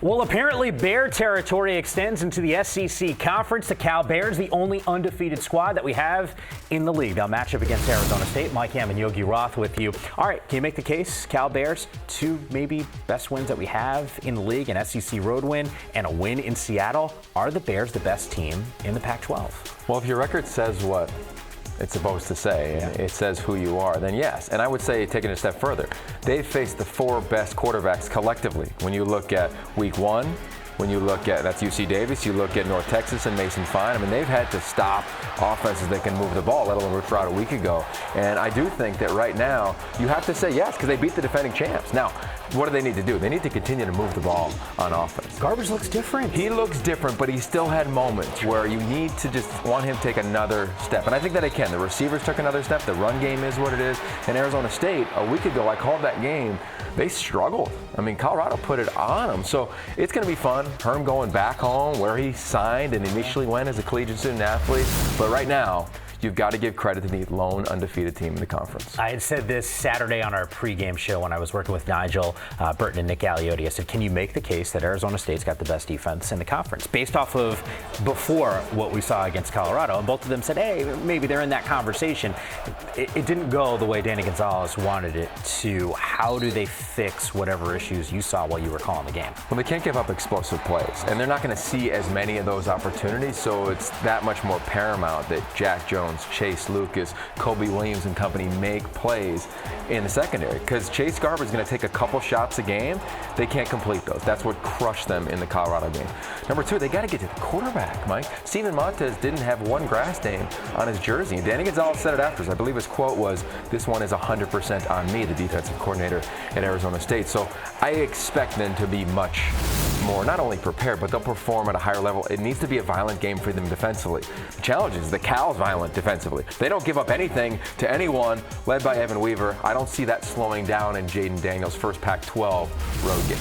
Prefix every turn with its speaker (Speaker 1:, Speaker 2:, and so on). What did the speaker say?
Speaker 1: Well, apparently Bear territory extends into the SEC Conference. The Cal Bears, the only undefeated squad that we have in the league. They'll match up against Arizona State. Mike Ham and Yogi Roth with you. All right, can you make the case? Cal Bears, two maybe best wins that we have in the league, an SEC road win and a win in Seattle. Are the Bears the best team in the Pac-12?
Speaker 2: Well, if your record says what it's supposed to say, and it says who you are, then yes. And I would say, taking it a step further, they've faced the four best quarterbacks collectively. When you look at week one, when you look at, that's UC Davis, you look at North Texas and Mason Fine. I mean, they've had to stop offenses that can move the ball, let alone Roth a week ago. And I do think that right now, you have to say yes, because they beat the defending champs. Now, what do they need to do? They need to continue to move the ball on offense.
Speaker 1: Garbage looks different.
Speaker 2: He looks different, but he still had moments where you need to just want him to take another step. And I think that he can. The receivers took another step. The run game is what it is. And Arizona State, a week ago, I called that game. They struggled. I mean, Colorado put it on them. So it's going to be fun. Herm going back home where he signed and initially went as a collegiate student athlete. But right now, you've got to give credit to the lone undefeated team in the conference.
Speaker 1: I had said this Saturday on our pregame show when I was working with Nigel Burton and Nick Aliotti. I said, can you make the case that Arizona State's got the best defense in the conference based off of before what we saw against Colorado? And both of them said, hey, maybe they're in that conversation. It didn't go the way Danny Gonzalez wanted it to. How do they fix whatever issues you saw while you were calling the game?
Speaker 2: Well, they can't give up explosive plays, and they're not going to see as many of those opportunities, so it's that much more paramount that Jack Jones, Chase Lucas, Kobe Williams and company make plays in the secondary, because Chase Garber is going to take a couple shots a game. They can't complete those. That's what crushed them in the Colorado game. Number two, they got to get to the quarterback, Mike. Steven Montez didn't have one grass stain on his jersey. And Danny Gonzalez said it afterwards. I believe his quote was, "This one is 100% on me," the defensive coordinator at Arizona State. So I expect them to be much more, not only prepared, but they'll perform at a higher level. It needs to be a violent game for them defensively. The challenge is the Cal's violent defensively. They don't give up anything to anyone, led by Evan Weaver. I don't see that slowing down in Jaden Daniels' first Pac-12 road game.